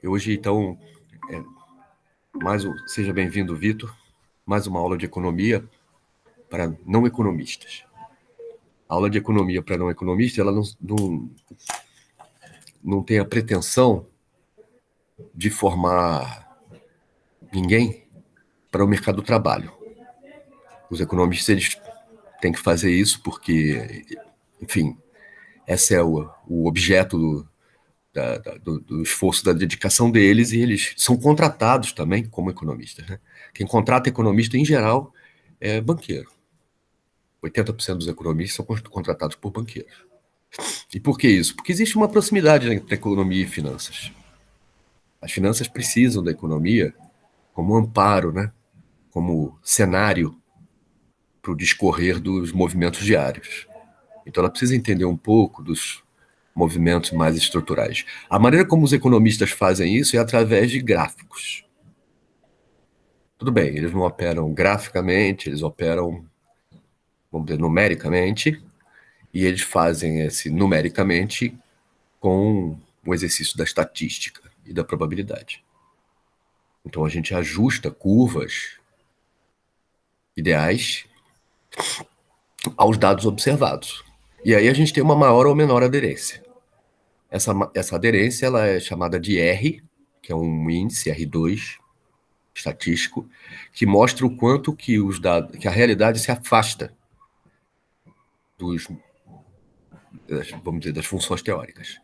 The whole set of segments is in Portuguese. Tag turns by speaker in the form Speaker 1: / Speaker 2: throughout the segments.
Speaker 1: Hoje, então, seja bem-vindo, Vitor. Mais uma aula de economia para não economistas. A aula de economia para não economistas, ela não tem a pretensão de formar ninguém para o mercado do trabalho. Os economistas, eles têm que fazer isso porque, enfim, esse é o objeto do esforço, da dedicação deles, e eles são contratados também como economistas, né? Quem contrata economista, em geral, é banqueiro. 80% dos economistas são contratados por banqueiros. E por que isso? Porque existe uma proximidade entre economia e finanças. As finanças precisam da economia como amparo, né? Como cenário para o discorrer dos movimentos diários. Então ela precisa entender um pouco dos movimentos mais estruturais. A maneira como os economistas fazem isso é através de gráficos. Tudo bem, eles não operam graficamente, eles operam, vamos dizer, numericamente, e eles fazem esse numericamente com o exercício da estatística e da probabilidade. Então a gente ajusta curvas ideais aos dados observados. E aí a gente tem uma maior ou menor aderência. Essa aderência ela é chamada de R, que é um índice R2 estatístico, que mostra o quanto que os dados, que a realidade se afasta vamos dizer, das funções teóricas.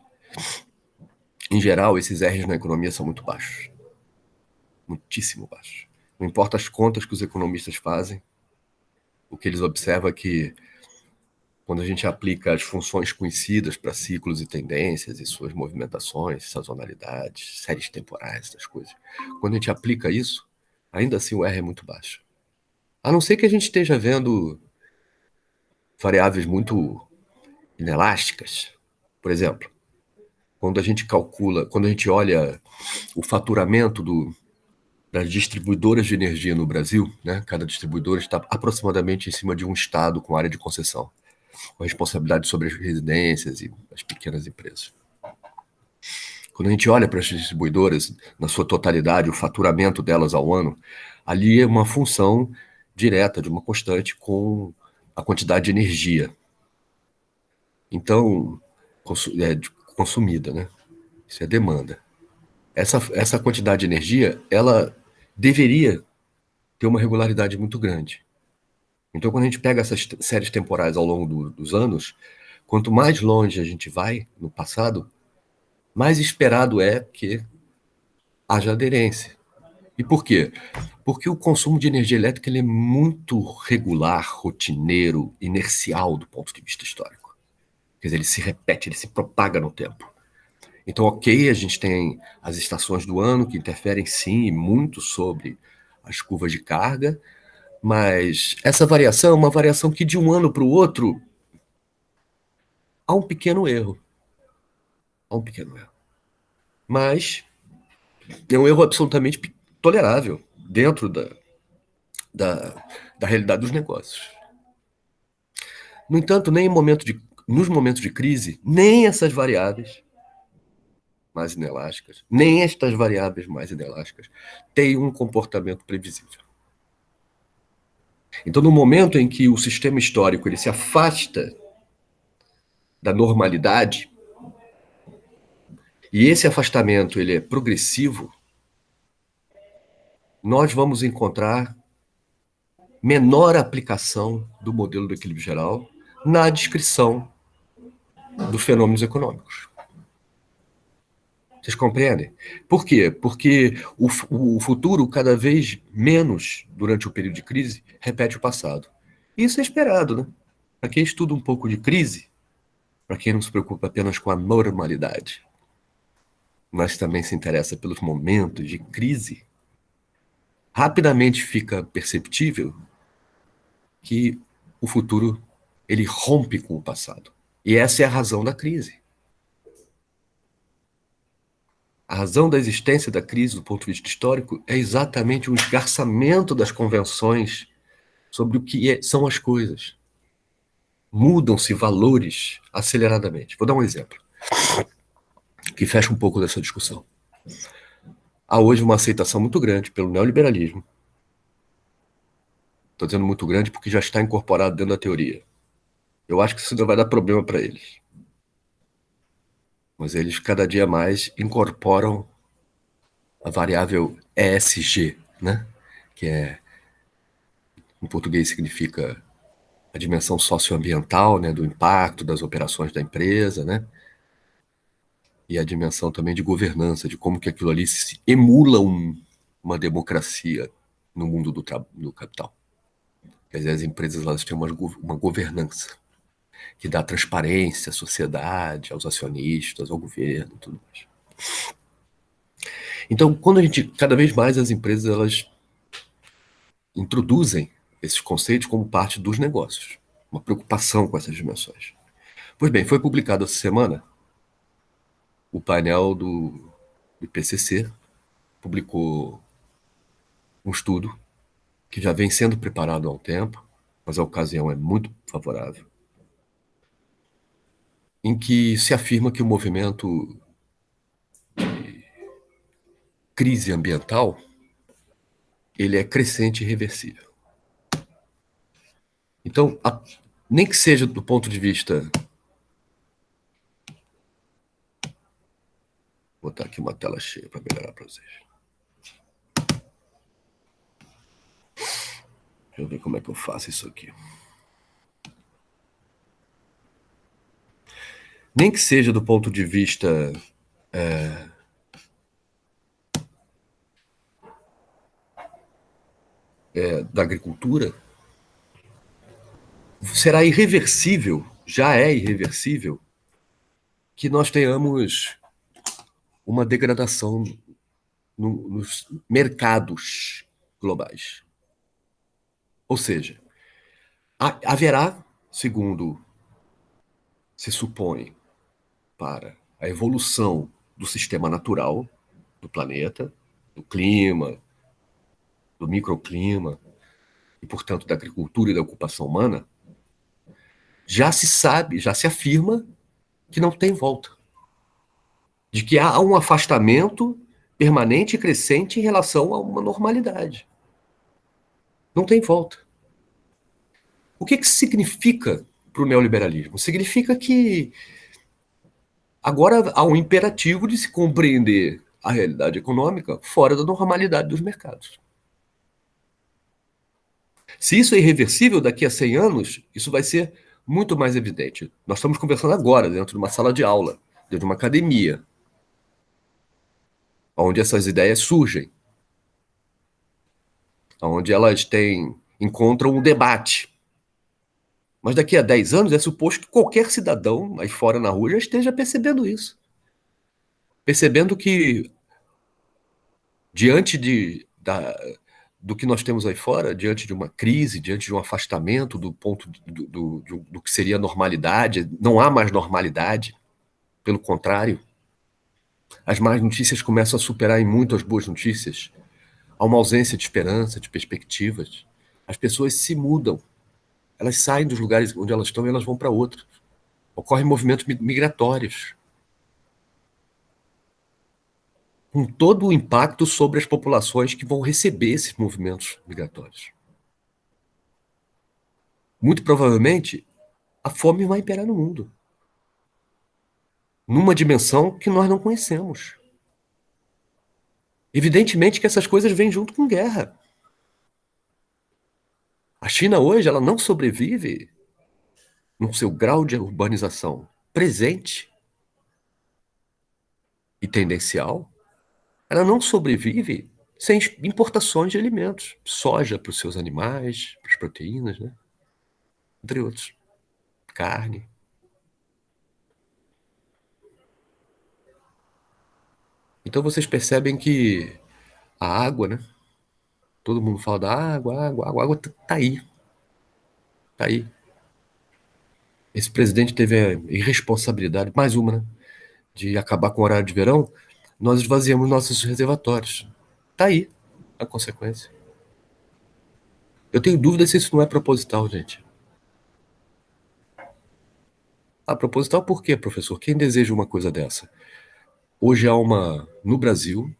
Speaker 1: Em geral, esses R's na economia são muito baixos. Muitíssimo baixos. Não importa as contas que os economistas fazem, o que eles observam é que quando a gente aplica as funções conhecidas para ciclos e tendências e suas movimentações, sazonalidades, séries temporais, essas coisas, quando a gente aplica isso, ainda assim o R é muito baixo. A não ser que a gente esteja vendo variáveis muito inelásticas. Por exemplo, quando a gente olha o faturamento das distribuidoras de energia no Brasil, né? Cada distribuidora está aproximadamente em cima de um estado com área de concessão, com responsabilidade sobre as residências e as pequenas empresas. Quando a gente olha para as distribuidoras, na sua totalidade, o faturamento delas ao ano, ali é uma função direta, de uma constante com a quantidade de energia. Então, consumida, né? Isso é demanda. Essa quantidade de energia, ela deveria ter uma regularidade muito grande. Então, quando a gente pega essas séries temporais ao longo dos anos, quanto mais longe a gente vai no passado, mais esperado é que haja aderência. E por quê? Porque o consumo de energia elétrica ele é muito regular, rotineiro, inercial do ponto de vista histórico. Quer dizer, ele se repete, ele se propaga no tempo. Então, ok, a gente tem as estações do ano que interferem sim muito sobre as curvas de carga, mas essa variação é uma variação que de um ano para o outro há um pequeno erro. Há um pequeno erro. Mas é um erro absolutamente tolerável dentro da realidade dos negócios. No entanto, nos momentos de crise, nem essas variáveis mais inelásticas, nem estas variáveis mais inelásticas têm um comportamento previsível. Então, no momento em que o sistema histórico ele se afasta da normalidade, e esse afastamento ele é progressivo, nós vamos encontrar menor aplicação do modelo do equilíbrio geral na descrição dos fenômenos econômicos. Vocês compreendem? Por quê? Porque o futuro, cada vez menos, durante o período de crise, repete o passado. Isso é esperado, né? Para quem estuda um pouco de crise, para quem não se preocupa apenas com a normalidade, mas também se interessa pelos momentos de crise, rapidamente fica perceptível que o futuro ele rompe com o passado. E essa é a razão da crise. A razão da existência da crise, do ponto de vista histórico, é exatamente o esgarçamento das convenções sobre o que são as coisas. Mudam-se valores aceleradamente. Vou dar um exemplo que fecha um pouco dessa discussão. há hoje uma aceitação muito grande pelo neoliberalismo. Estou dizendo muito grande porque já está incorporado dentro da teoria. Eu acho que isso não vai dar problema para eles. Mas eles cada dia mais incorporam a variável ESG, né? Que em português significa a dimensão socioambiental, né, do impacto das operações da empresa, né? E a dimensão também de governança, de como que aquilo ali se emula uma democracia no mundo do capital. Quer dizer, as empresas elas têm uma governança que dá transparência à sociedade, aos acionistas, ao governo, tudo mais. Então, quando cada vez mais as empresas elas introduzem esses conceitos como parte dos negócios, uma preocupação com essas dimensões. Pois bem, foi publicado essa semana o painel do IPCC, publicou um estudo que já vem sendo preparado há um tempo, mas a ocasião é muito favorável, em que se afirma que o movimento de crise ambiental ele é crescente e reversível. Então, nem que seja do ponto de vista. Vou botar aqui uma tela cheia para melhorar para vocês. Deixa eu ver como é que eu faço isso aqui. Nem que seja do ponto de vista da agricultura, será irreversível, já é irreversível, que nós tenhamos uma degradação nos mercados globais. Ou seja, haverá, segundo se supõe, para a evolução do sistema natural do planeta, do clima, do microclima e, portanto, da agricultura e da ocupação humana, já se sabe, já se afirma que não tem volta. De que há um afastamento permanente e crescente em relação a uma normalidade. Não tem volta. O que significa para o neoliberalismo? Significa que agora há um imperativo de se compreender a realidade econômica fora da normalidade dos mercados. Se isso é irreversível, daqui a 100 anos, isso vai ser muito mais evidente. Nós estamos conversando agora, dentro de uma sala de aula, dentro de uma academia, onde essas ideias surgem, onde elas encontram um debate. Mas daqui a 10 anos é suposto que qualquer cidadão aí fora na rua já esteja percebendo isso. Percebendo que, diante do que nós temos aí fora, diante de uma crise, diante de um afastamento do ponto do que seria normalidade, não há mais normalidade, pelo contrário, as más notícias começam a superar em muito as boas notícias, há uma ausência de esperança, de perspectivas, as pessoas se mudam, elas saem dos lugares onde elas estão e elas vão para outros. Ocorrem movimentos migratórios, com todo o impacto sobre as populações que vão receber esses movimentos migratórios. Muito provavelmente, a fome vai imperar no mundo, numa dimensão que nós não conhecemos. Evidentemente que essas coisas vêm junto com guerra. A China hoje ela não sobrevive no seu grau de urbanização presente e tendencial, ela não sobrevive sem importações de alimentos, soja para os seus animais, para as proteínas, né? Entre outros, carne. Então vocês percebem que a água, né? Todo mundo fala da água, a água tá aí. Tá aí. Esse presidente teve a irresponsabilidade, mais uma, né? De acabar com o horário de verão, nós esvaziamos nossos reservatórios. Tá aí a consequência. Eu tenho dúvida se isso não é proposital, gente. Ah, proposital por quê, professor? Quem deseja uma coisa dessa? Hoje há no Brasil,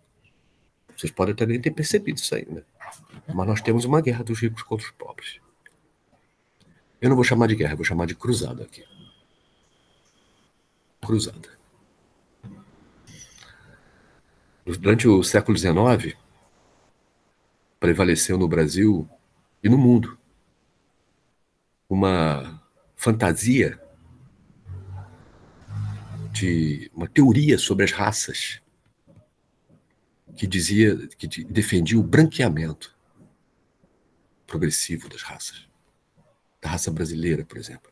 Speaker 1: Vocês podem até nem ter percebido isso aí, né? Mas nós temos uma guerra dos ricos contra os pobres. Eu não vou chamar de guerra, eu vou chamar de cruzada aqui. Cruzada. Durante o século XIX, prevaleceu no Brasil e no mundo uma fantasia de uma teoria sobre as raças que dizia, que defendia o branqueamento progressivo das raças, da raça brasileira, por exemplo.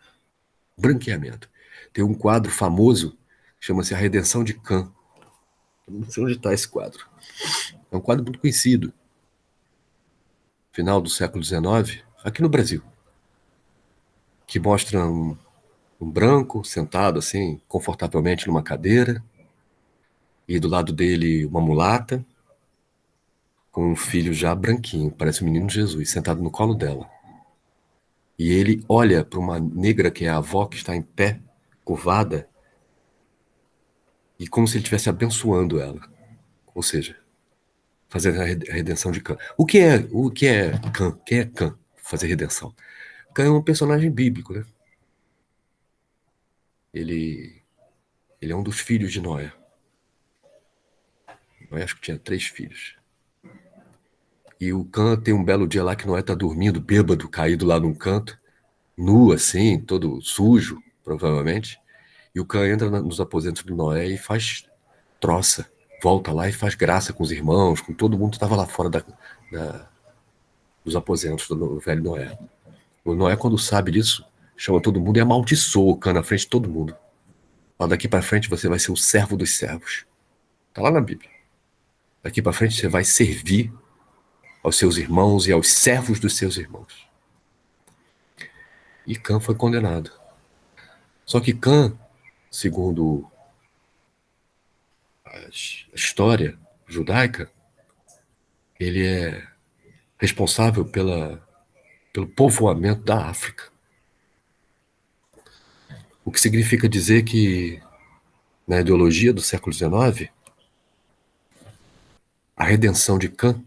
Speaker 1: Branqueamento. Tem um quadro famoso que chama-se A Redenção de Cã. Não sei onde está esse quadro. É um quadro muito conhecido, final do século XIX, aqui no Brasil, que mostra um branco sentado assim, confortavelmente numa cadeira, e do lado dele uma mulata, com um filho já branquinho, parece o menino Jesus, sentado no colo dela. E ele olha para uma negra que é a avó, que está em pé, curvada, e como se ele estivesse abençoando ela. Ou seja, fazer a redenção de Cã. O que é Cã? Quem é Cã? Fazer redenção. Cã é um personagem bíblico, né? Ele, ele é um dos filhos de Noé. Noé acho que tinha 3 filhos. E o Cã tem um belo dia lá que Noé está dormindo, bêbado, caído lá num canto, nu assim, todo sujo, provavelmente. E o Cã entra nos aposentos do Noé e faz troça. Volta lá e faz graça com os irmãos, com todo mundo que estava lá fora dos aposentos do velho Noé. O Noé, quando sabe disso, chama todo mundo e amaldiçoa o Cã na frente de todo mundo. Fala, daqui para frente você vai ser o servo dos servos. Está lá na Bíblia. Daqui para frente você vai servir aos seus irmãos e aos servos dos seus irmãos. E Cã foi condenado. Só que Cã, segundo a história judaica, ele é responsável pelo povoamento da África. O que significa dizer que, na ideologia do século XIX, a redenção de Cã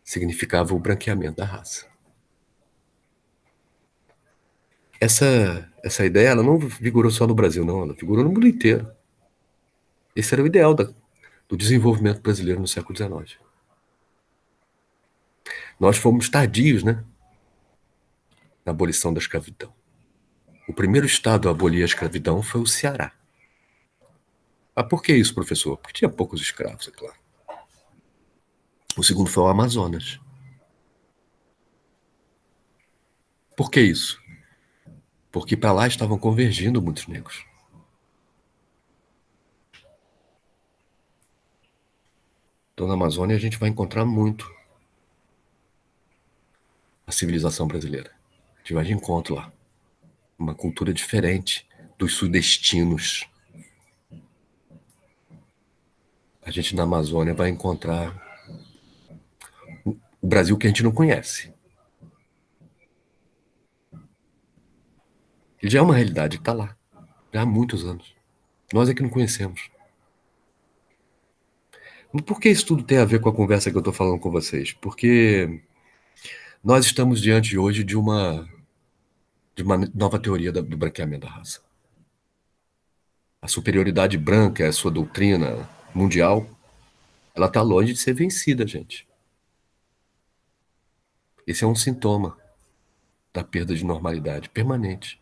Speaker 1: significava o branqueamento da raça. Essa ideia ela não vigorou só no Brasil, não, ela vigorou no mundo inteiro. Esse era o ideal do desenvolvimento brasileiro no século XIX. Nós fomos tardios, né, na abolição da escravidão. O primeiro estado a abolir a escravidão foi o Ceará. Ah, por que isso, professor? Porque tinha poucos escravos, é claro. O segundo foi o Amazonas. Por que isso? Porque para lá estavam convergindo muitos negros. Então, na Amazônia, a gente vai encontrar muito a civilização brasileira. A gente vai de encontro lá. Uma cultura diferente dos sudestinos. A gente na Amazônia vai encontrar o Brasil que a gente não conhece. Ele já é uma realidade, está lá. Já há muitos anos. Nós é que não conhecemos. Por que isso tudo tem a ver com a conversa que eu estou falando com vocês? Porque nós estamos diante hoje de uma nova teoria do branqueamento da raça. A superioridade branca, a sua doutrina mundial, ela está longe de ser vencida, gente. Esse é um sintoma da perda de normalidade permanente.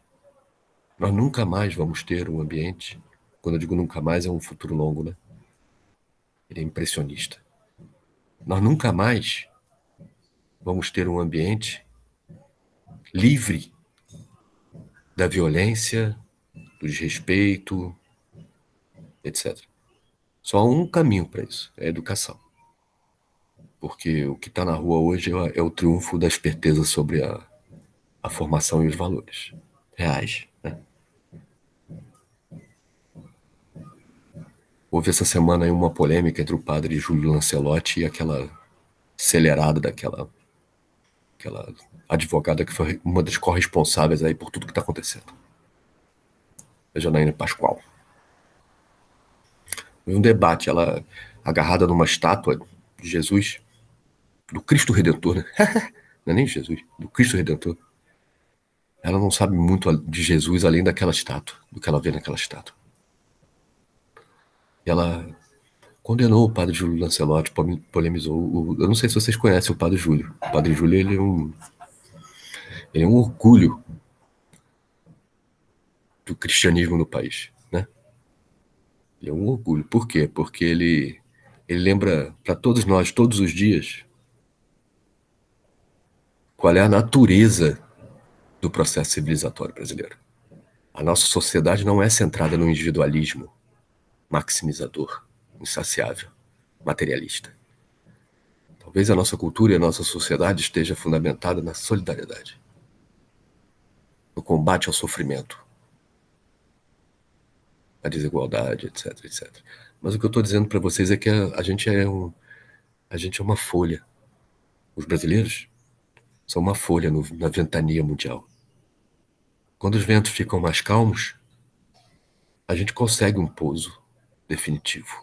Speaker 1: Nós nunca mais vamos ter um ambiente, quando eu digo nunca mais, é um futuro longo, né? Ele é impressionista. Nós nunca mais vamos ter um ambiente livre da violência, do desrespeito, etc. Só há um caminho para isso, é a educação. Porque o que está na rua hoje é o triunfo da esperteza sobre a formação e os valores reais, né? Houve essa semana aí uma polêmica entre o padre Júlio Lancelotti e aquela acelerada aquela advogada que foi uma das corresponsáveis aí por tudo que está acontecendo. A Janaína Pascoal. Foi um debate, ela agarrada numa estátua de Jesus, do Cristo Redentor, né? Não é nem de Jesus, do Cristo Redentor. Ela não sabe muito de Jesus além daquela estátua, do que ela vê naquela estátua. E ela condenou o padre Júlio Lancelotti, polemizou. Eu não sei se vocês conhecem o padre Júlio. O padre Júlio, ele é um orgulho do cristianismo no país, né? Ele é um orgulho. Por quê? Porque ele lembra para todos nós, todos os dias, qual é a natureza do processo civilizatório brasileiro. A nossa sociedade não é centrada no individualismo maximizador, insaciável, materialista. Talvez a nossa cultura e a nossa sociedade esteja fundamentada na solidariedade, no combate ao sofrimento, à desigualdade, etc, etc. Mas o que eu estou dizendo para vocês é que a gente é uma folha. Os brasileiros são uma folha na ventania mundial. Quando os ventos ficam mais calmos, a gente consegue um pouso definitivo.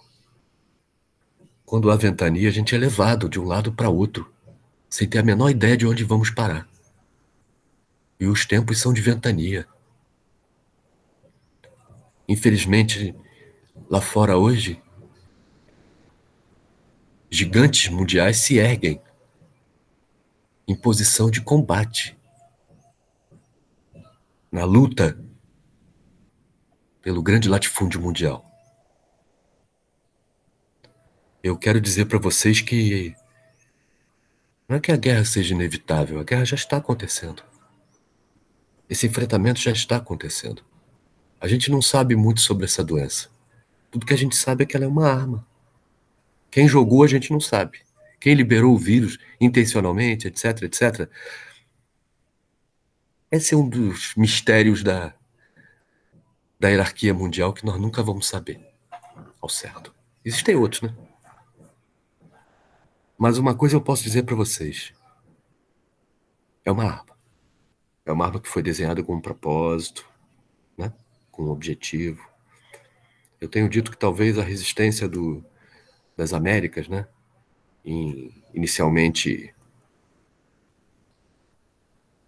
Speaker 1: Quando há ventania, a gente é levado de um lado para outro, sem ter a menor ideia de onde vamos parar. E os tempos são de ventania. Infelizmente, lá fora hoje, gigantes mundiais se erguem em posição de combate, na luta pelo grande latifúndio mundial. Eu quero dizer para vocês que não é que a guerra seja inevitável, a guerra já está acontecendo. Esse enfrentamento já está acontecendo. A gente não sabe muito sobre essa doença. Tudo que a gente sabe é que ela é uma arma. Quem jogou a gente não sabe. Quem liberou o vírus intencionalmente, etc, etc. Esse é um dos mistérios da hierarquia mundial que nós nunca vamos saber ao certo. Existem outros, né? Mas uma coisa eu posso dizer para vocês. É uma arma. É uma arma que foi desenhada com um propósito, né? Com um objetivo. Eu tenho dito que talvez a resistência das Américas, né? Inicialmente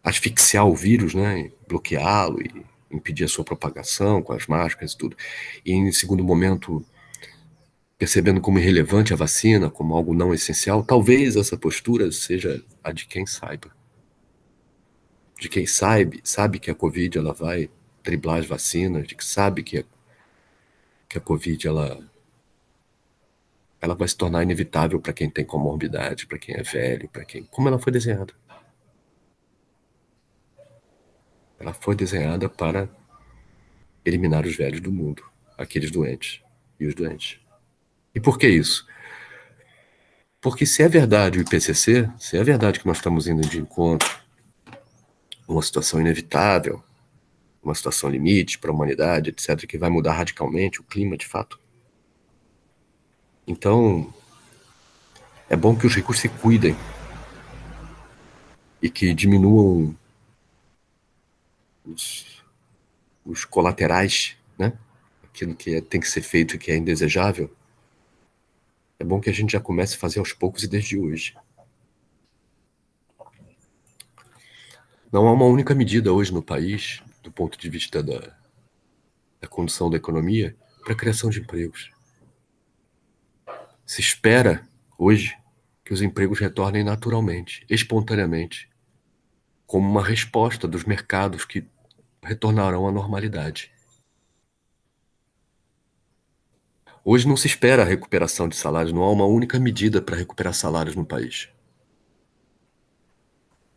Speaker 1: asfixiar o vírus, né? Bloqueá-lo e impedir a sua propagação com as máscaras e tudo. E em segundo momento, percebendo como irrelevante a vacina, como algo não essencial, talvez essa postura seja a de quem saiba. De quem sabe que a Covid ela vai driblar as vacinas, de que sabe que a Covid ela vai se tornar inevitável para quem tem comorbidade, para quem é velho, para quem... Como ela foi desenhada. Ela foi desenhada para eliminar os velhos do mundo, aqueles doentes e os doentes. E por que isso? Porque se é verdade o IPCC, se é verdade que nós estamos indo de encontro a uma situação inevitável, uma situação limite para a humanidade, etc., que vai mudar radicalmente o clima de fato, então é bom que os ricos se cuidem e que diminuam os colaterais, né? Aquilo que tem que ser feito e que é indesejável. É bom que a gente já comece a fazer aos poucos e desde hoje. Não há uma única medida hoje no país, do ponto de vista da condução da economia, para a criação de empregos. Se espera, hoje, que os empregos retornem naturalmente, espontaneamente, como uma resposta dos mercados que retornarão à normalidade. Hoje não se espera a recuperação de salários, não há uma única medida para recuperar salários no país.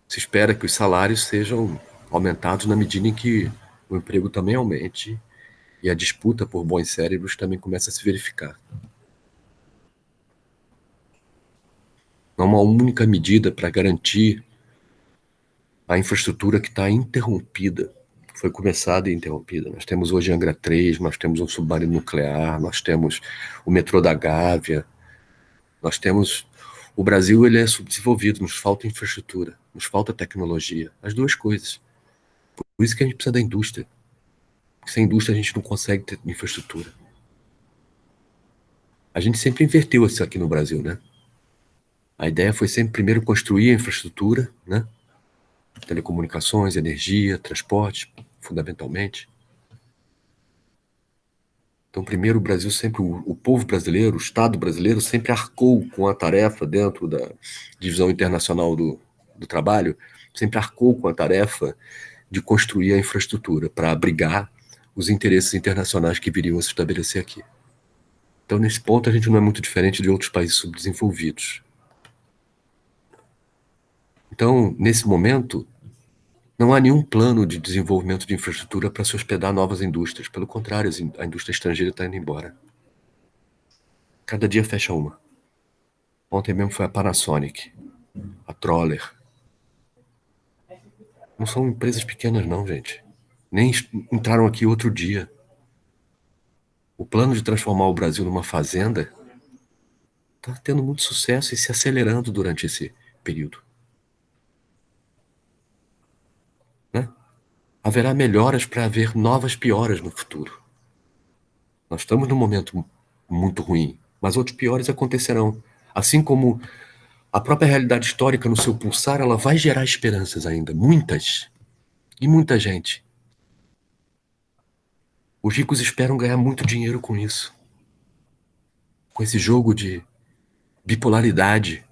Speaker 1: Se espera que os salários sejam aumentados na medida em que o emprego também aumente e a disputa por bons cérebros também começa a se verificar. Não há uma única medida para garantir a infraestrutura que está interrompida. Foi começada e interrompida. Nós temos hoje Angra 3, nós temos um submarino nuclear, nós temos o metrô da Gávea, nós temos... O Brasil ele é subdesenvolvido, nos falta infraestrutura, nos falta tecnologia, as duas coisas. Por isso que a gente precisa da indústria. Porque sem indústria a gente não consegue ter infraestrutura. A gente sempre inverteu isso aqui no Brasil, né? A ideia foi sempre primeiro construir a infraestrutura, né? Telecomunicações, energia, transporte, fundamentalmente. Então, primeiro, o Brasil sempre, o povo brasileiro, o Estado brasileiro sempre arcou com a tarefa dentro da divisão internacional do trabalho, sempre arcou com a tarefa de construir a infraestrutura para abrigar os interesses internacionais que viriam a se estabelecer aqui. Então, nesse ponto, a gente não é muito diferente de outros países subdesenvolvidos. Então, nesse momento, não há nenhum plano de desenvolvimento de infraestrutura para se hospedar novas indústrias. Pelo contrário, a indústria estrangeira está indo embora. Cada dia fecha uma. Ontem mesmo foi a Panasonic, a Troller. Não são empresas pequenas não, gente. Nem entraram aqui outro dia. O plano de transformar o Brasil numa fazenda está tendo muito sucesso e se acelerando durante esse período. Né? Haverá melhoras para haver novas pioras no futuro. Nós estamos num momento muito ruim, mas outros piores acontecerão. Assim como a própria realidade histórica, no seu pulsar, ela vai gerar esperanças ainda, muitas, e muita gente. Os ricos esperam ganhar muito dinheiro com isso, com esse jogo de bipolaridade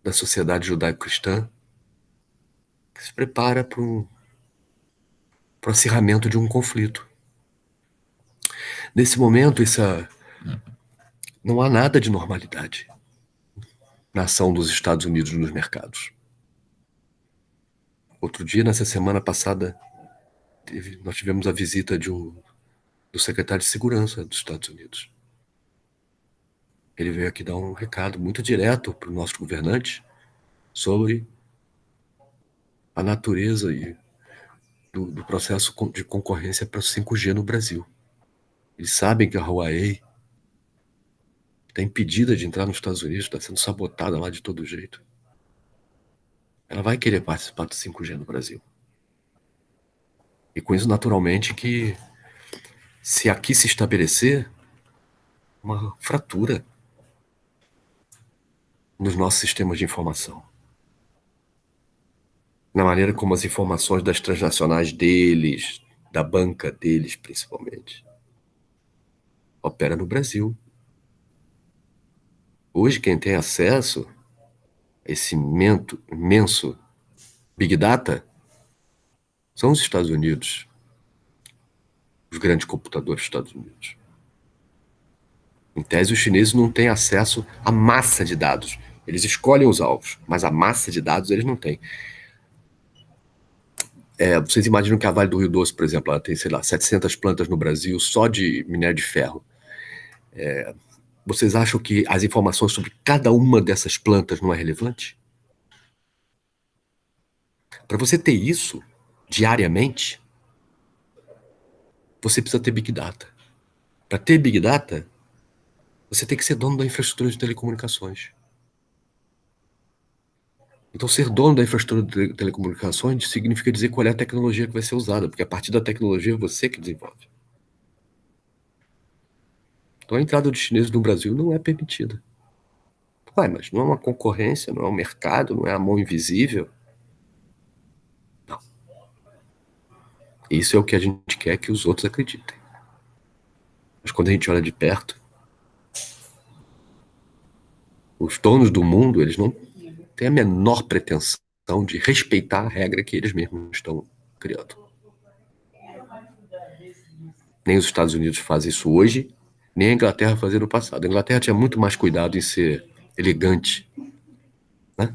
Speaker 1: da sociedade judaico-cristã, que se prepara para o acirramento de um conflito. Nesse momento, não há nada de normalidade na ação dos Estados Unidos nos mercados. Outro dia, nessa semana passada, nós tivemos a visita do secretário de Segurança dos Estados Unidos. Ele veio aqui dar um recado muito direto para o nosso governante sobre a natureza do processo de concorrência para o 5G no Brasil. Eles sabem que a Huawei está impedida de entrar nos Estados Unidos, está sendo sabotada lá de todo jeito. Ela vai querer participar do 5G no Brasil. E com isso, naturalmente, que se aqui se estabelecer uma fratura nos nossos sistemas de informação, na maneira como as informações das transnacionais deles, da banca deles principalmente, opera no Brasil. Hoje, quem tem acesso a esse imenso Big Data são os Estados Unidos, os grandes computadores dos Estados Unidos. Em tese, os chineses não têm acesso à massa de dados. Eles escolhem os alvos, mas a massa de dados eles não têm. Vocês imaginam que a Vale do Rio Doce, por exemplo, ela tem, sei lá, 700 plantas no Brasil só de minério de ferro. Vocês acham que as informações sobre cada uma dessas plantas não é relevante? Para você ter isso diariamente, você precisa ter Big Data. Para ter Big Data, você tem que ser dono da infraestrutura de telecomunicações. Então, ser dono da infraestrutura de telecomunicações significa dizer qual é a tecnologia que vai ser usada, porque a partir da tecnologia é você que desenvolve. Então, a entrada dos chineses no Brasil não é permitida. Ué, mas não é uma concorrência, não é um mercado, não é a mão invisível? Não. Isso é o que a gente quer que os outros acreditem. Mas quando a gente olha de perto, os donos do mundo, eles não têm a menor pretensão de respeitar a regra que eles mesmos estão criando. Nem os Estados Unidos fazem isso hoje, nem a Inglaterra fazia no passado. A Inglaterra tinha muito mais cuidado em ser elegante, né?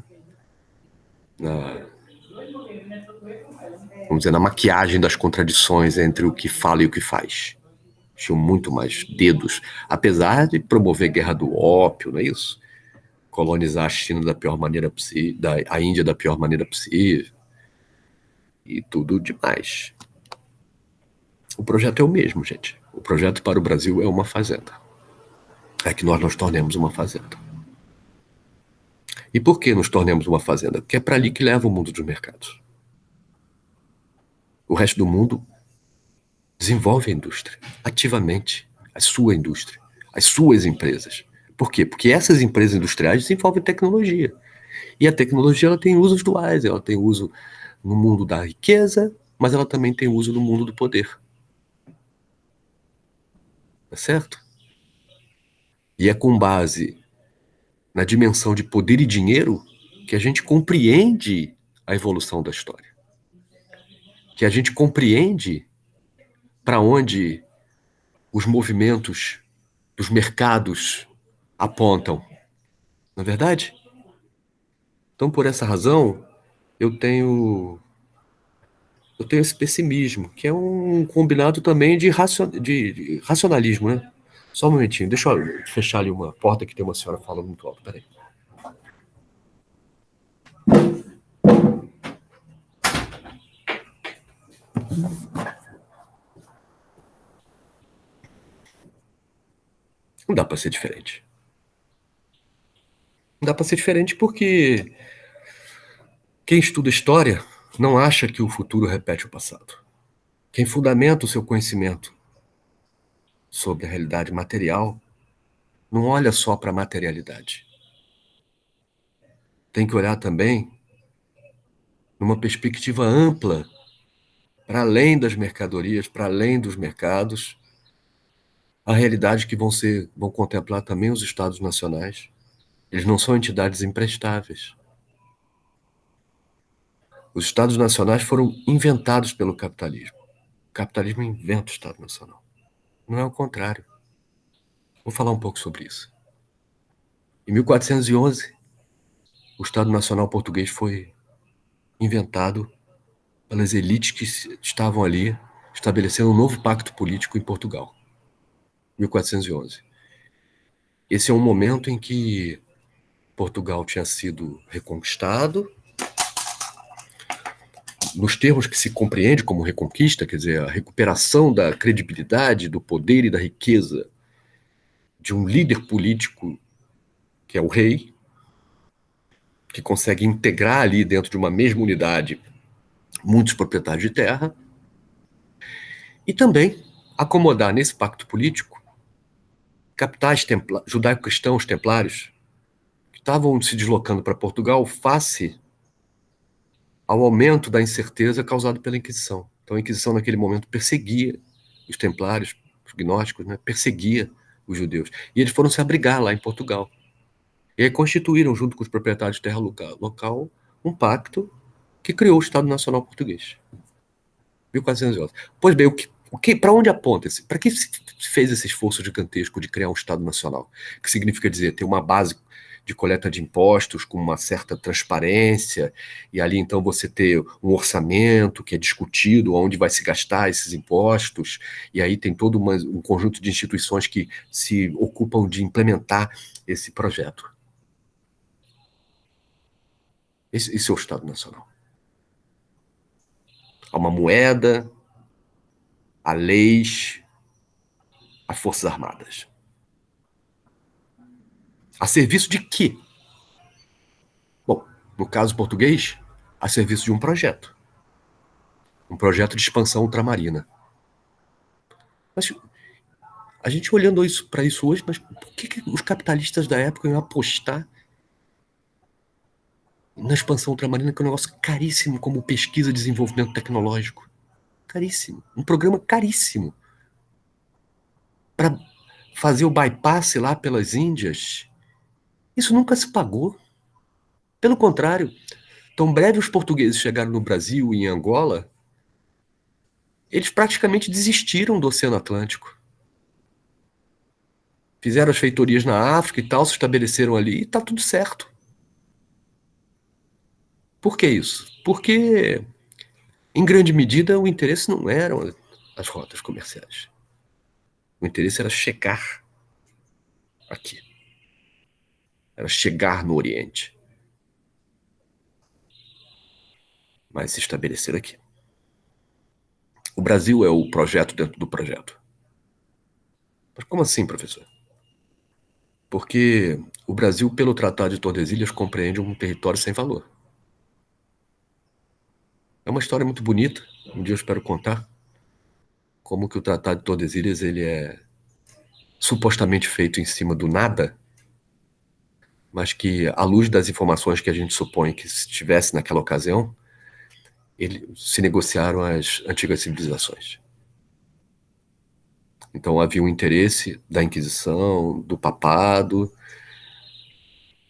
Speaker 1: Vamos dizer, na maquiagem das contradições entre o que fala e o que faz. Tinham muito mais dedos, apesar de promover guerra do ópio, não é isso? Colonizar a China da pior maneira possível, a Índia da pior maneira possível, e tudo demais. O projeto é o mesmo, gente. O projeto para o Brasil é uma fazenda. É que nós nos tornemos uma fazenda. E por que nos tornemos uma fazenda? Porque é para ali que leva o mundo dos mercados. O resto do mundo desenvolve a indústria, ativamente, a sua indústria. as suas empresas. Por quê? Porque essas empresas industriais desenvolvem tecnologia. E a tecnologia ela tem usos duais, ela tem uso no mundo da riqueza, mas ela também tem uso no mundo do poder. Tá certo? E é com base na dimensão de poder e dinheiro que a gente compreende a evolução da história. Que a gente compreende para onde os movimentos dos mercados apontam. Não é verdade? Então, por essa razão, eu tenho eu tenho esse pessimismo, que é um combinado também de racionalismo, né? Só um momentinho, deixa eu fechar ali uma porta que tem uma senhora falando muito alto, peraí. Não dá para ser diferente. Não dá para ser diferente porque quem estuda história não acha que o futuro repete o passado. Quem fundamenta o seu conhecimento sobre a realidade material não olha só para a materialidade. Tem que olhar também numa perspectiva ampla, para além das mercadorias, para além dos mercados, a realidade que vão contemplar também os estados nacionais. Eles não são entidades imprestáveis. Os estados nacionais foram inventados pelo capitalismo. O capitalismo inventa o estado nacional. Não é o contrário. Vou falar um pouco sobre isso. Em 1411, o Estado Nacional Português foi inventado pelas elites que estavam ali estabelecendo um novo pacto político em Portugal. 1411. Esse é um momento em que Portugal tinha sido reconquistado, nos termos que se compreende como reconquista, quer dizer, a recuperação da credibilidade, do poder e da riqueza de um líder político que é o rei, que consegue integrar ali dentro de uma mesma unidade muitos proprietários de terra, e também acomodar nesse pacto político capitais judaico-cristãos templários que estavam se deslocando para Portugal face ao aumento da incerteza causado pela Inquisição. Então a Inquisição naquele momento perseguia os templários, os gnósticos, né? Perseguia os judeus. E eles foram se abrigar lá em Portugal. E aí constituíram, junto com os proprietários de terra local, um pacto que criou o Estado Nacional Português. 1411. Pois bem, para onde aponta? Para que se fez esse esforço gigantesco de criar um Estado Nacional? Que significa dizer, ter uma base de coleta de impostos com uma certa transparência, e ali então você ter um orçamento que é discutido, onde vai se gastar esses impostos, e aí tem todo um conjunto de instituições que se ocupam de implementar esse projeto. Esse é o Estado Nacional. Há uma moeda, há leis, há forças armadas. A serviço de quê? Bom, no caso português, a serviço de um projeto. Um projeto de expansão ultramarina. Mas a gente olhando para isso hoje, mas por que os capitalistas da época iam apostar na expansão ultramarina, que é um negócio caríssimo, como pesquisa e desenvolvimento tecnológico? Caríssimo. Um programa caríssimo. Para fazer o bypass lá pelas Índias, isso nunca se pagou. Pelo contrário, tão breve os portugueses chegaram no Brasil e em Angola, eles praticamente desistiram do Oceano Atlântico. Fizeram as feitorias na África e tal, se estabeleceram ali e está tudo certo. Por que isso? Porque, em grande medida, o interesse não eram as rotas comerciais. O interesse era chegar aqui. Era chegar no Oriente. Mas se estabelecer aqui. O Brasil é o projeto dentro do projeto. Mas como assim, professor? Porque o Brasil, pelo Tratado de Tordesilhas, compreende um território sem valor. É uma história muito bonita, um dia eu espero contar como que o Tratado de Tordesilhas ele é supostamente feito em cima do nada, mas que, à luz das informações que a gente supõe que estivesse naquela ocasião, se negociaram as antigas civilizações. Então havia um interesse da Inquisição, do papado,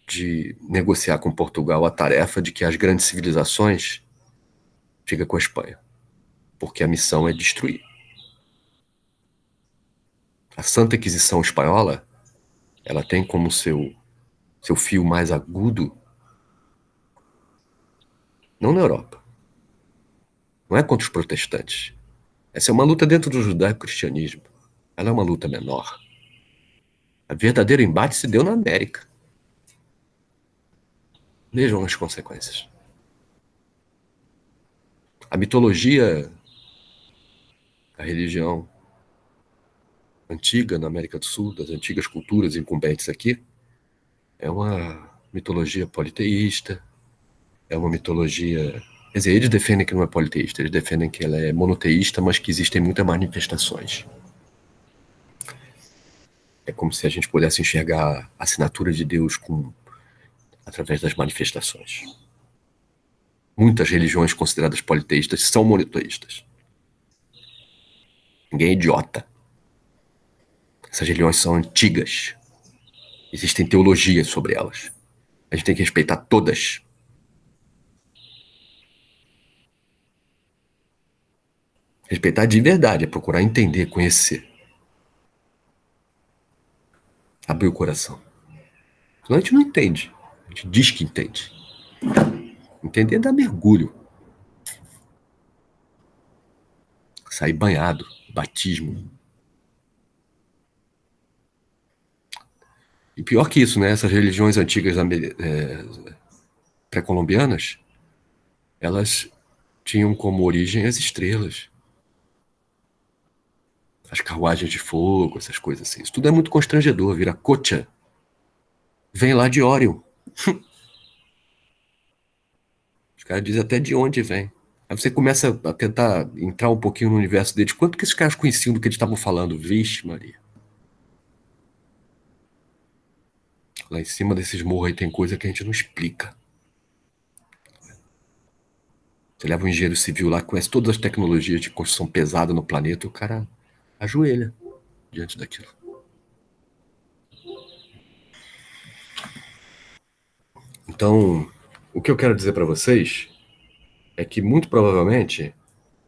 Speaker 1: de negociar com Portugal a tarefa de que as grandes civilizações fiquem com a Espanha, porque a missão é destruir. A Santa Inquisição Espanhola, ela tem como seu fio mais agudo, não na Europa, não é contra os protestantes. Essa é uma luta dentro do judaico-cristianismo. Ela é uma luta menor. O verdadeiro embate se deu na América. Vejam as consequências. A mitologia, a religião antiga na América do Sul, das antigas culturas incumbentes aqui, é uma mitologia politeísta, é uma mitologia. Quer dizer, eles defendem que não é politeísta, eles defendem que ela é monoteísta, mas que existem muitas manifestações. É como se a gente pudesse enxergar a assinatura de Deus através das manifestações. Muitas religiões consideradas politeístas são monoteístas. Ninguém é idiota. Essas religiões são antigas. Existem teologias sobre elas. A gente tem que respeitar todas. Respeitar de verdade, é procurar entender, conhecer. Abrir o coração. Senão a gente não entende. A gente diz que entende. Entender é dar mergulho. Sair banhado. Batismo. E pior que isso, né? Essas religiões antigas pré-colombianas, elas tinham como origem as estrelas. As carruagens de fogo, essas coisas assim. Isso tudo é muito constrangedor. Viracocha vem lá de Órion. Os caras dizem até de onde vem. Aí você começa a tentar entrar um pouquinho no universo deles. Quanto que esses caras conheciam do que eles estavam falando? Vixe, Maria. Lá em cima desses morros aí tem coisa que a gente não explica. Você leva um engenheiro civil lá, conhece todas as tecnologias de construção pesada no planeta, e o cara ajoelha diante daquilo. Então, o que eu quero dizer para vocês é que, muito provavelmente,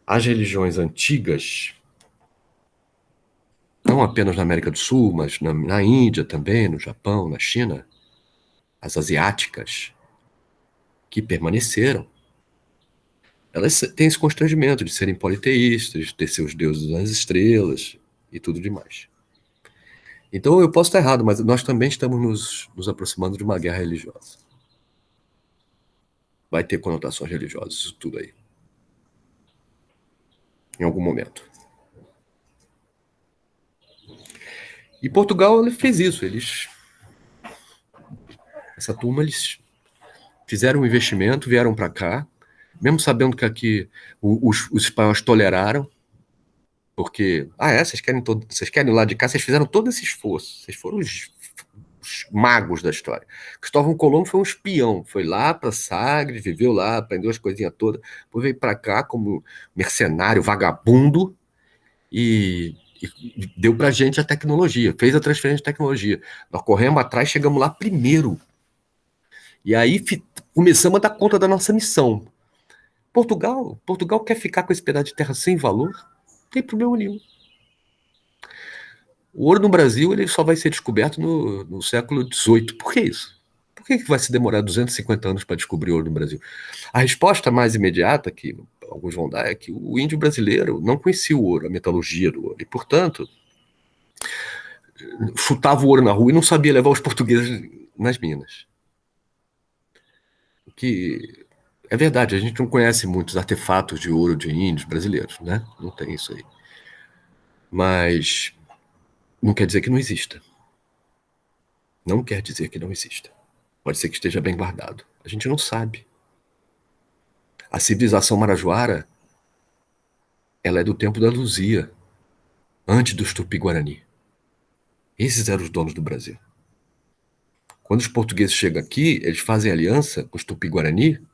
Speaker 1: as religiões antigas, não apenas na América do Sul, mas na Índia também, no Japão, na China, as asiáticas, que permaneceram, elas têm esse constrangimento de serem politeístas, de ter seus deuses nas estrelas e tudo demais. Então eu posso estar errado, mas nós também estamos nos aproximando de uma guerra religiosa. Vai ter conotações religiosas, isso tudo aí. Em algum momento. E Portugal ele fez isso. Essa turma, eles fizeram um investimento, vieram para cá, mesmo sabendo que aqui os espanhóis toleraram, porque, vocês querem ir lá de cá, vocês fizeram todo esse esforço, vocês foram os magos da história. Cristóvão Colombo foi um espião, foi lá para Sagres, viveu lá, aprendeu as coisinhas todas, depois veio para cá como mercenário, vagabundo, e deu para a gente a tecnologia, fez a transferência de tecnologia. Nós corremos atrás, chegamos lá primeiro. E aí começamos a dar conta da nossa missão. Portugal quer ficar com esse pedaço de terra sem valor? Não tem problema nenhum. O ouro no Brasil ele só vai ser descoberto no século XVIII. Por que isso? Por que vai se demorar 250 anos para descobrir ouro no Brasil? A resposta mais imediata que alguns vão dar é que o índio brasileiro não conhecia o ouro, a metalurgia do ouro, e, portanto, chutava o ouro na rua e não sabia levar os portugueses nas minas. O que é verdade, a gente não conhece muitos artefatos de ouro de índios brasileiros, né? Não tem isso aí. Mas não quer dizer que não exista. Não quer dizer que não exista. Pode ser que esteja bem guardado. A gente não sabe. A civilização marajoara, ela é do tempo da Luzia, antes dos Tupi-Guarani. Esses eram os donos do Brasil. Quando os portugueses chegam aqui, eles fazem aliança com os Tupi-Guarani,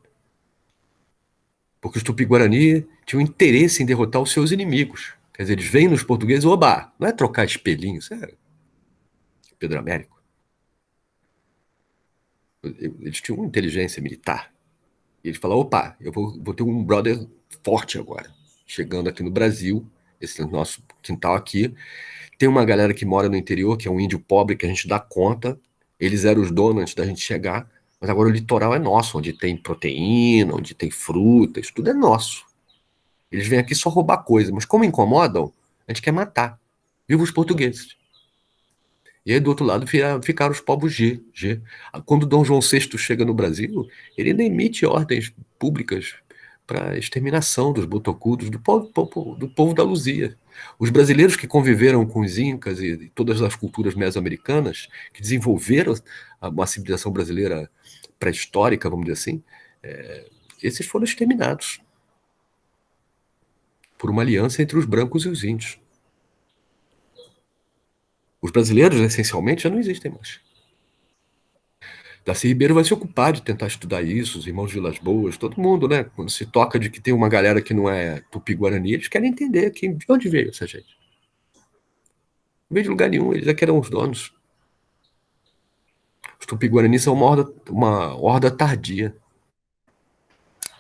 Speaker 1: porque os Tupi-Guarani tinham interesse em derrotar os seus inimigos. Quer dizer, eles vêm nos portugueses, oba, não é trocar espelhinhos, isso é Pedro Américo. Eles tinham uma inteligência militar. E eles falaram, opa, eu vou ter um brother forte agora, chegando aqui no Brasil, esse nosso quintal aqui. Tem uma galera que mora no interior, que é um índio pobre, que a gente dá conta. Eles eram os donos antes da gente chegar, mas agora o litoral é nosso, onde tem proteína, onde tem frutas, tudo é nosso. Eles vêm aqui só roubar coisa, mas como incomodam, a gente quer matar. Viva os portugueses. E aí, do outro lado, ficaram os povos G. Quando Dom João VI chega no Brasil, ele ainda emite ordens públicas para a exterminação dos botocudos, do povo da Luzia. Os brasileiros que conviveram com os incas e todas as culturas mesoamericanas, que desenvolveram uma civilização brasileira pré-histórica, vamos dizer assim, esses foram exterminados por uma aliança entre os brancos e os índios. Os brasileiros, essencialmente, já não existem mais. Darcy Ribeiro vai se ocupar de tentar estudar isso, os irmãos Vilas Boas, todo mundo, né? Quando se toca de que tem uma galera que não é Tupi-Guarani, eles querem entender de onde veio essa gente. Não veio de lugar nenhum, eles é que eram os donos. Os Tupi-Guarani são uma horda tardia,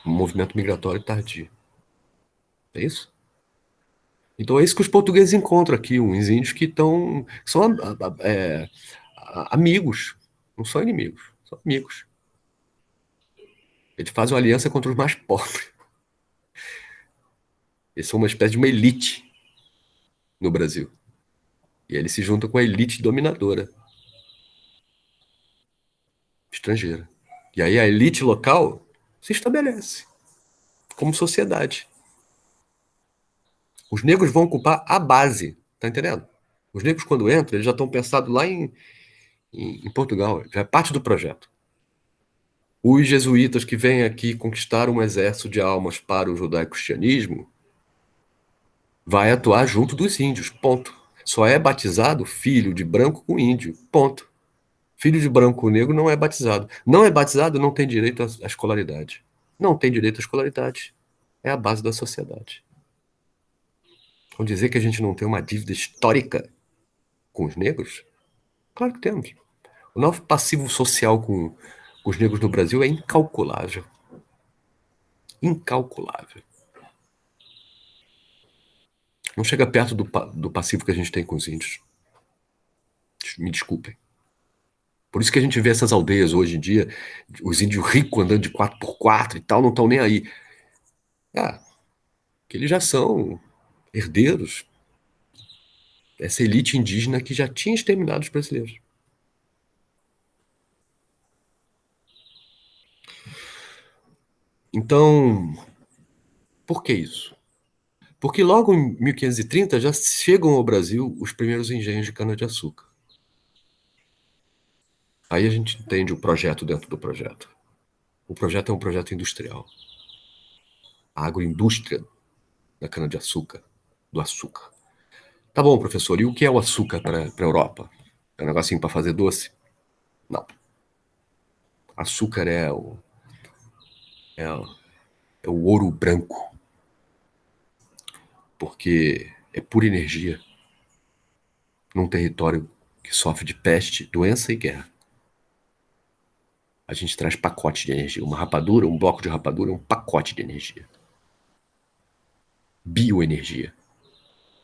Speaker 1: um movimento migratório tardio. É isso? Então é isso que os portugueses encontram aqui, uns índios que são amigos, não são inimigos, são amigos. Eles fazem uma aliança contra os mais pobres. Eles são uma espécie de uma elite no Brasil. E aí eles se juntam com a elite dominadora estrangeira. E aí a elite local se estabelece como sociedade. Os negros vão ocupar a base, tá entendendo? Os negros, quando entram, eles já estão pensados lá em Portugal, já é parte do projeto. Os jesuítas que vêm aqui conquistar um exército de almas para o judaico-cristianismo vai atuar junto dos índios, ponto. Só é batizado filho de branco com índio, ponto. Filho de branco com negro não é batizado. Não é batizado, não tem direito à escolaridade. Não tem direito à escolaridade. É a base da sociedade. Vão dizer que a gente não tem uma dívida histórica com os negros? Claro que temos. O nosso passivo social com os negros no Brasil é incalculável. Incalculável. Não chega perto do passivo que a gente tem com os índios. Me desculpem. Por isso que a gente vê essas aldeias hoje em dia, os índios ricos andando de 4x4 e tal, não estão nem aí. Que eles já são herdeiros dessa elite indígena que já tinha exterminado os brasileiros. Então, por que isso? Porque logo em 1530 já chegam ao Brasil os primeiros engenhos de cana-de-açúcar. Aí a gente entende o projeto dentro do projeto. O projeto é um projeto industrial. A agroindústria da cana-de-açúcar, do açúcar. Tá bom, professor, e o que é o açúcar para a Europa? É um negocinho para fazer doce? Não. Açúcar é o ouro branco, porque é pura energia num território que sofre de peste, doença e guerra. A gente traz pacote de energia. Uma rapadura, um bloco de rapadura é um pacote de energia. Bioenergia.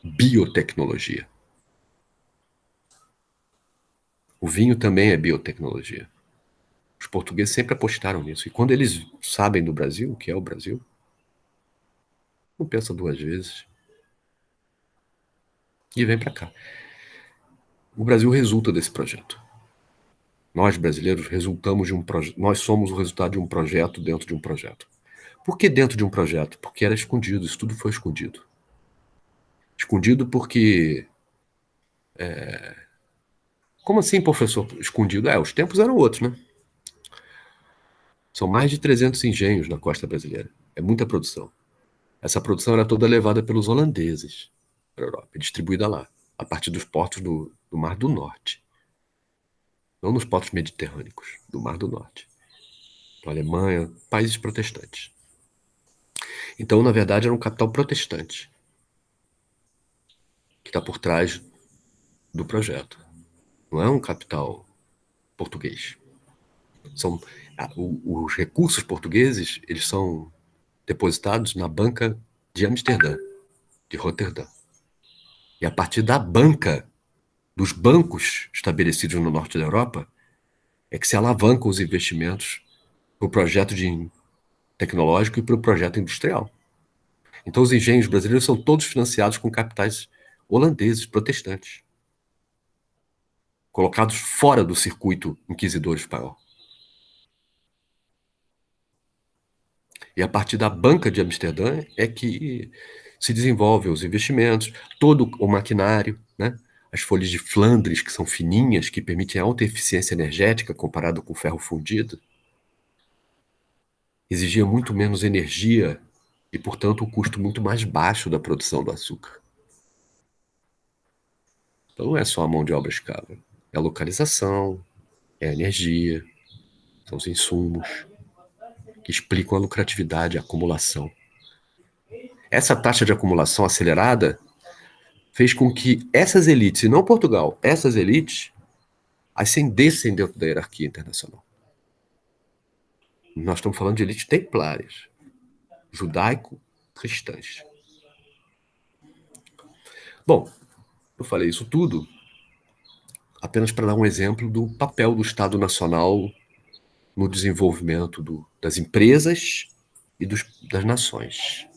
Speaker 1: Biotecnologia. O vinho também é biotecnologia. Os portugueses sempre apostaram nisso. E quando eles sabem do Brasil, o que é o Brasil, não pensam duas vezes. E vem para cá. O Brasil resulta desse projeto. Nós, brasileiros, resultamos de um projeto. Nós somos o resultado de um projeto dentro de um projeto. Por que dentro de um projeto? Porque era escondido, isso tudo foi escondido. Escondido porque. Como assim, professor? Escondido? Os tempos eram outros, né? São mais de 300 engenhos na costa brasileira. É muita produção. Essa produção era toda levada pelos holandeses para a Europa, distribuída lá. a partir dos portos do Mar do Norte. Não nos portos mediterrâneos, do Mar do Norte. Então, Alemanha, países protestantes. Então, na verdade, era um capital protestante que está por trás do projeto. Não é um capital português. Os recursos portugueses, eles são depositados na banca de Amsterdã, de Roterdã. E a partir da banca, dos bancos estabelecidos no norte da Europa, é que se alavancam os investimentos para o projeto tecnológico e para o projeto industrial. Então, os engenhos brasileiros são todos financiados com capitais holandeses, protestantes, colocados fora do circuito inquisidor espanhol. E a partir da banca de Amsterdã é que se desenvolvem os investimentos, todo o maquinário, né? As folhas de Flandres, que são fininhas, que permitem alta eficiência energética comparado com ferro fundido, exigia muito menos energia e, portanto, o custo muito mais baixo da produção do açúcar. Então não é só a mão de obra escrava, é a localização, é a energia, são os insumos que explicam a lucratividade, a acumulação. Essa taxa de acumulação acelerada fez com que essas elites, e não Portugal, essas elites ascendessem dentro da hierarquia internacional. Nós estamos falando de elites templárias, judaico-cristãs. Bom, eu falei isso tudo apenas para dar um exemplo do papel do Estado Nacional no desenvolvimento das empresas e das nações.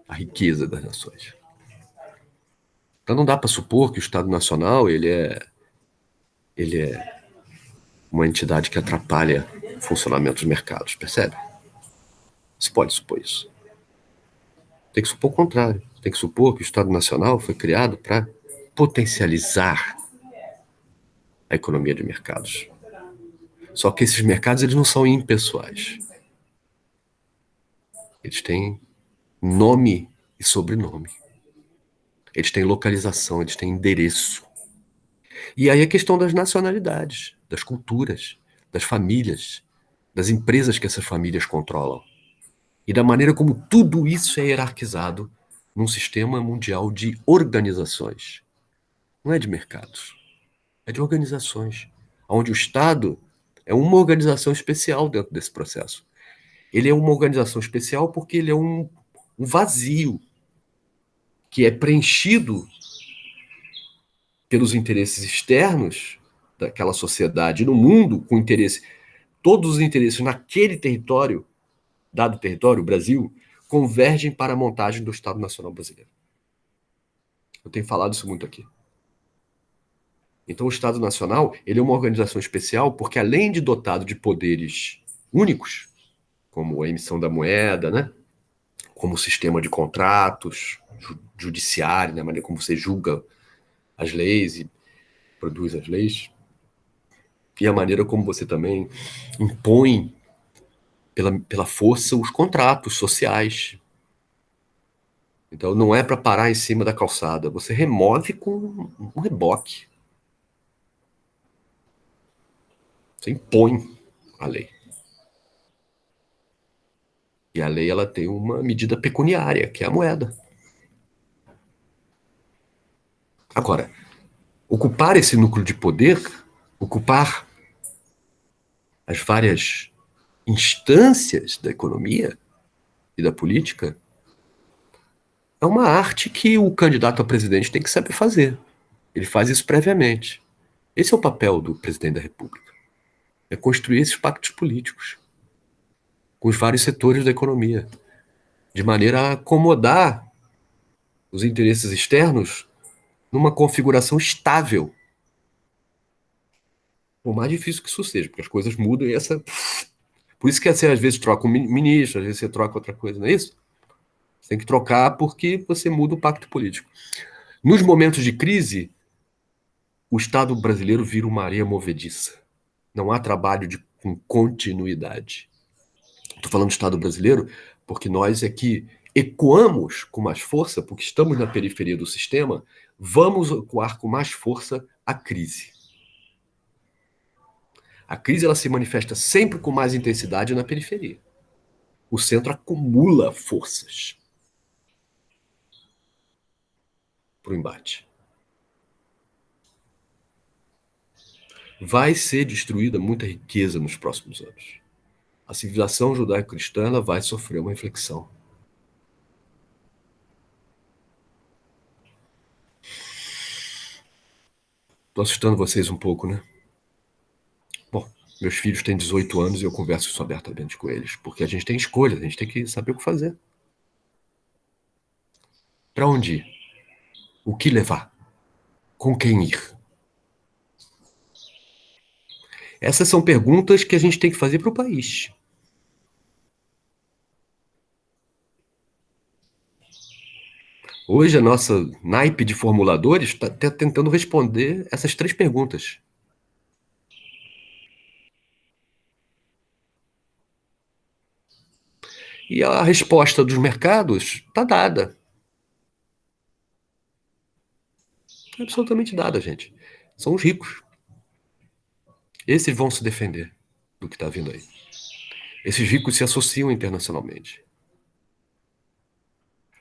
Speaker 1: A riqueza das nações. Então não dá para supor que o Estado Nacional ele é uma entidade que atrapalha o funcionamento dos mercados, percebe? Se pode supor isso. Tem que supor o contrário. Tem que supor que o Estado Nacional foi criado para potencializar a economia de mercados. Só que esses mercados eles não são impessoais. Eles têm nome e sobrenome. Eles têm localização, eles têm endereço. E aí a questão das nacionalidades, das culturas, das famílias, das empresas que essas famílias controlam. E da maneira como tudo isso é hierarquizado num sistema mundial de organizações. Não é de mercados, é de organizações, onde o Estado é uma organização especial dentro desse processo. Ele é uma organização especial porque ele é um vazio que é preenchido pelos interesses externos daquela sociedade no mundo, com interesse, todos os interesses naquele território, dado território, o Brasil, convergem para a montagem do Estado Nacional Brasileiro. Eu tenho falado isso muito aqui. Então, o Estado Nacional ele é uma organização especial porque, além de dotado de poderes únicos, como a emissão da moeda, né? Como o sistema de contratos, judiciário, né? A maneira como você julga as leis e produz as leis, e a maneira como você também impõe pela força os contratos sociais. Então, não é para parar em cima da calçada, você remove com um reboque. Você impõe a lei. E a lei ela tem uma medida pecuniária, que é a moeda. Agora, ocupar esse núcleo de poder, ocupar as várias instâncias da economia e da política, é uma arte que o candidato a presidente tem que saber fazer. Ele faz isso previamente. Esse é o papel do presidente da República. É construir esses pactos políticos com os vários setores da economia, de maneira a acomodar os interesses externos numa configuração estável. Por mais difícil que isso seja, porque as coisas mudam e essa... Por isso que você às vezes troca um ministro, às vezes você troca outra coisa, não é isso? Você tem que trocar porque você muda o pacto político. Nos momentos de crise, o Estado brasileiro vira uma areia movediça. Não há trabalho com continuidade. Estou falando do Estado brasileiro porque nós é que ecoamos com mais força, porque estamos na periferia do sistema, Vamos acuar com mais força a crise. A crise ela se manifesta sempre com mais intensidade na periferia. O centro acumula forças para o embate. Vai ser destruída muita riqueza nos próximos anos. A civilização judaico-cristã ela vai sofrer uma inflexão. Estou assustando vocês um pouco, né? Bom, meus filhos têm 18 anos e eu converso isso abertamente com eles, porque a gente tem escolha, a gente tem que saber o que fazer. Para onde ir? O que levar? Com quem ir? Essas são perguntas que a gente tem que fazer para o país. Hoje, a nossa naipe de formuladores está tentando responder essas três perguntas. E a resposta dos mercados está dada. Absolutamente dada, gente. São os ricos. Esses vão se defender do que está vindo aí. Esses ricos se associam internacionalmente.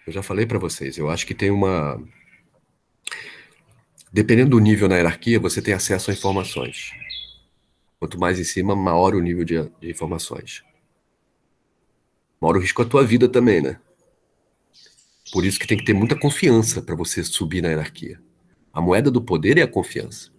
Speaker 1: Eu já falei para vocês, eu acho que tem uma. Dependendo do nível na hierarquia, você tem acesso a informações. Quanto mais em cima, maior o nível de informações. Maior o risco à tua vida também, né? Por isso que tem que ter muita confiança para você subir na hierarquia. A moeda do poder é a confiança.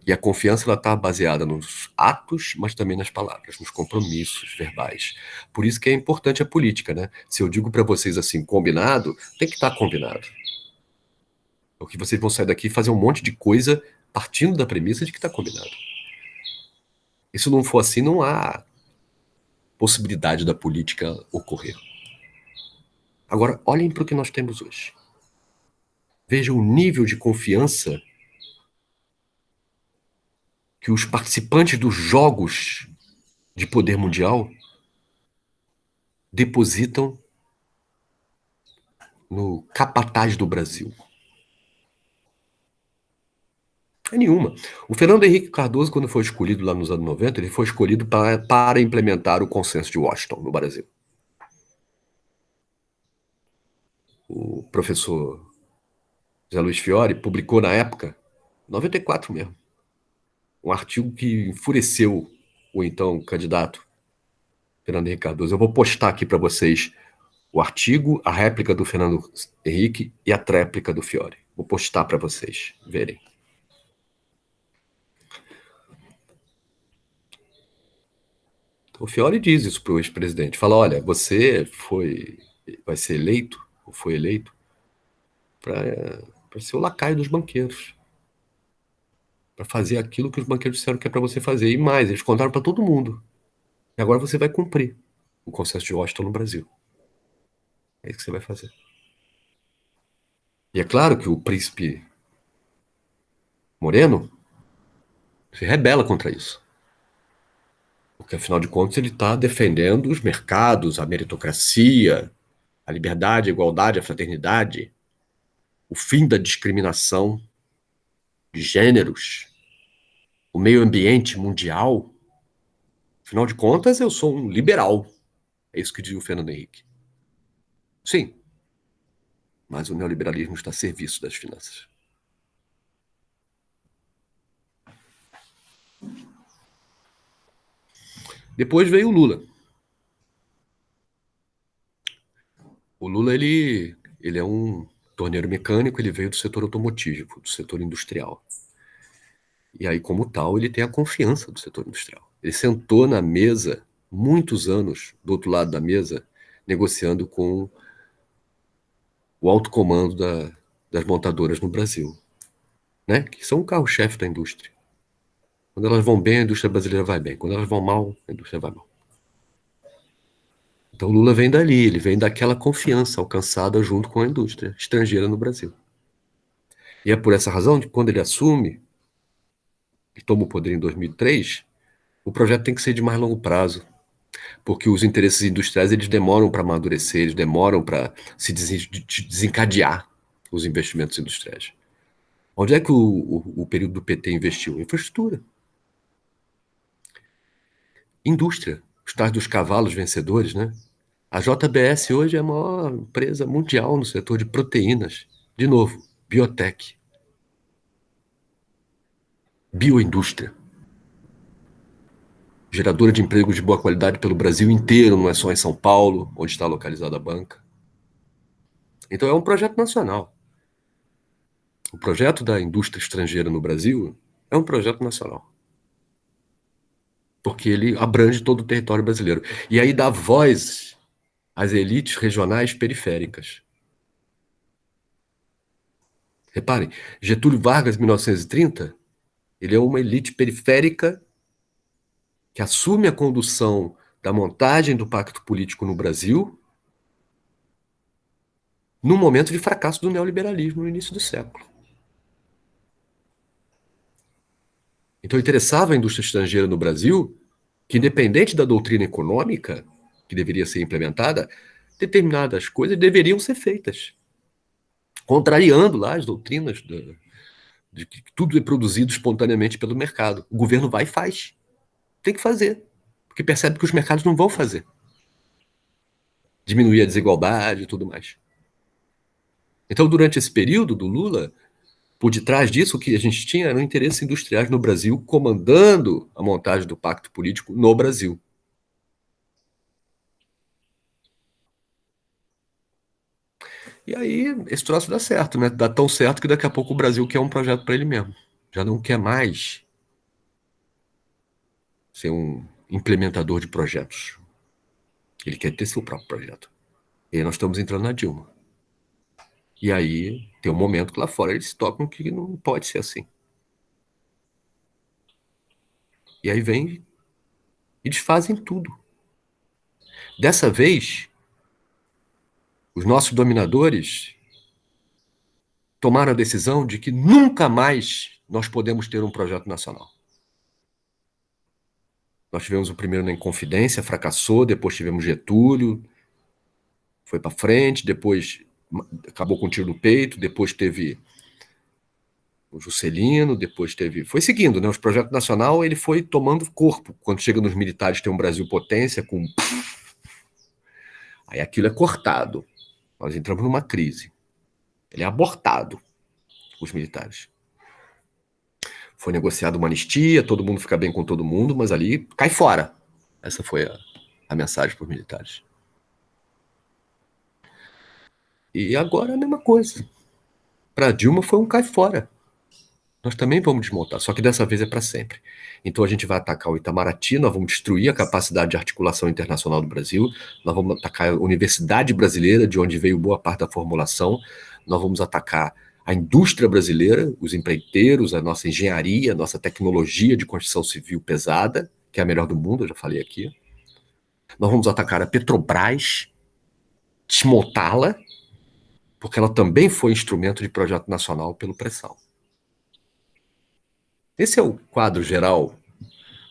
Speaker 1: E a confiança ela está baseada nos atos, mas também nas palavras, nos compromissos verbais. Por isso que é importante a política, né? Se eu digo para vocês assim, combinado, tem que estar combinado. O que vocês vão sair daqui e fazer um monte de coisa partindo da premissa de que está combinado. E se não for assim, não há possibilidade da política ocorrer. Agora, olhem para o que nós temos hoje. Vejam o nível de confiança que os participantes dos jogos de poder mundial depositam no capataz do Brasil. É nenhuma. O Fernando Henrique Cardoso, quando foi escolhido lá nos anos 90, ele foi escolhido para implementar o consenso de Washington no Brasil. O professor José Luiz Fiore publicou na época, 94 mesmo, um artigo que enfureceu o então candidato Fernando Henrique Cardoso. Eu vou postar aqui para vocês o artigo, a réplica do Fernando Henrique e a tréplica do Fiore. Vou postar para vocês verem. O Fiore diz isso para o ex-presidente. Fala, olha, vai ser eleito, ou foi eleito, para ser o lacaio dos banqueiros. Para fazer aquilo que os banqueiros disseram que é para você fazer. E mais, eles contaram para todo mundo. E agora você vai cumprir o consenso de Washington no Brasil. É isso que você vai fazer. E é claro que o príncipe Moreno se rebela contra isso. Porque, afinal de contas, ele está defendendo os mercados, a meritocracia, a liberdade, a igualdade, a fraternidade, o fim da discriminação de gêneros, o meio ambiente mundial. Afinal de contas, eu sou um liberal. É isso que diz o Fernando Henrique. Sim, mas o neoliberalismo está a serviço das finanças. Depois veio o Lula. O Lula, ele é um torneiro mecânico, ele veio do setor automotivo, do setor industrial. E aí, como tal, ele tem a confiança do setor industrial. Ele sentou na mesa, muitos anos, do outro lado da mesa, negociando com o alto comando das montadoras no Brasil, né? Que são o carro-chefe da indústria. Quando elas vão bem, a indústria brasileira vai bem. Quando elas vão mal, a indústria vai mal. Então o Lula vem dali, ele vem daquela confiança alcançada junto com a indústria estrangeira no Brasil. E é por essa razão que quando ele assume e toma o poder em 2003, o projeto tem que ser de mais longo prazo. Porque os interesses industriais eles demoram para amadurecer, eles demoram para se desencadear os investimentos industriais. Onde é que o período do PT investiu? Infraestrutura, indústria, os tais dos cavalos vencedores, né? A JBS hoje é a maior empresa mundial no setor de proteínas. De novo, biotech, bioindústria, geradora de empregos de boa qualidade pelo Brasil inteiro, não é só em São Paulo, onde está localizada a banca. Então é um projeto nacional. O projeto da indústria estrangeira no Brasil é um projeto nacional, porque ele abrange todo o território brasileiro. E aí dá voz às elites regionais periféricas. Reparem, Getúlio Vargas, 1930, ele é uma elite periférica que assume a condução da montagem do pacto político no Brasil no momento de fracasso do neoliberalismo no início do século. Então interessava a indústria estrangeira no Brasil que, independente da doutrina econômica que deveria ser implementada, determinadas coisas deveriam ser feitas, contrariando lá as doutrinas de que tudo é produzido espontaneamente pelo mercado. O governo vai e faz. Tem que fazer, porque percebe que os mercados não vão fazer. Diminuir a desigualdade e tudo mais. Então, durante esse período do Lula, por detrás disso, o que a gente tinha eram interesses industriais no Brasil, comandando a montagem do pacto político no Brasil. E aí, esse troço dá certo, né? Dá tão certo que daqui a pouco o Brasil quer um projeto para ele mesmo. Já não quer mais ser um implementador de projetos. Ele quer ter seu próprio projeto. E aí nós estamos entrando na Dilma. E aí tem um momento que lá fora eles tocam que não pode ser assim. E aí vem e desfazem tudo. Dessa vez, os nossos dominadores tomaram a decisão de que nunca mais nós podemos ter um projeto nacional. Nós tivemos o primeiro na Inconfidência, fracassou, depois tivemos Getúlio, foi para frente, depois acabou com o tiro no peito, depois teve o Juscelino, depois teve... Foi seguindo, né? Os projetos nacional, ele foi tomando corpo. Quando chega nos militares, tem um Brasil potência com... Aí aquilo é cortado. Nós entramos numa crise. Ele é abortado, os militares. Foi negociada uma anistia, todo mundo fica bem com todo mundo, mas ali cai fora. Essa foi a mensagem para os militares. E agora é a mesma coisa. Para Dilma foi um cai fora. Nós também vamos desmontar, só que dessa vez é para sempre. Então a gente vai atacar o Itamaraty, nós vamos destruir a capacidade de articulação internacional do Brasil, nós vamos atacar a Universidade Brasileira, de onde veio boa parte da formulação, nós vamos atacar a indústria brasileira, os empreiteiros, a nossa engenharia, a nossa tecnologia de construção civil pesada, que é a melhor do mundo, eu já falei aqui. Nós vamos atacar a Petrobras, desmontá-la, porque ela também foi instrumento de projeto nacional pelo pré-sal. Esse é o quadro geral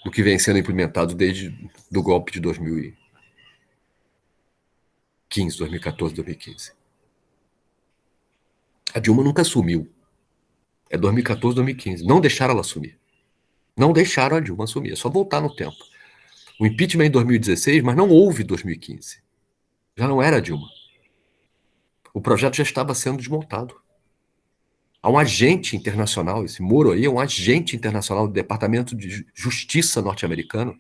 Speaker 1: do que vem sendo implementado desde do golpe de 2015, 2014, 2015. A Dilma nunca assumiu. É 2014, 2015. Não deixaram ela assumir. Não deixaram a Dilma assumir. É só voltar no tempo. O impeachment é em 2016, mas não houve 2015. Já não era a Dilma. O projeto já estava sendo desmontado. Há um agente internacional, esse Moro aí é um agente internacional do Departamento de Justiça norte-americano,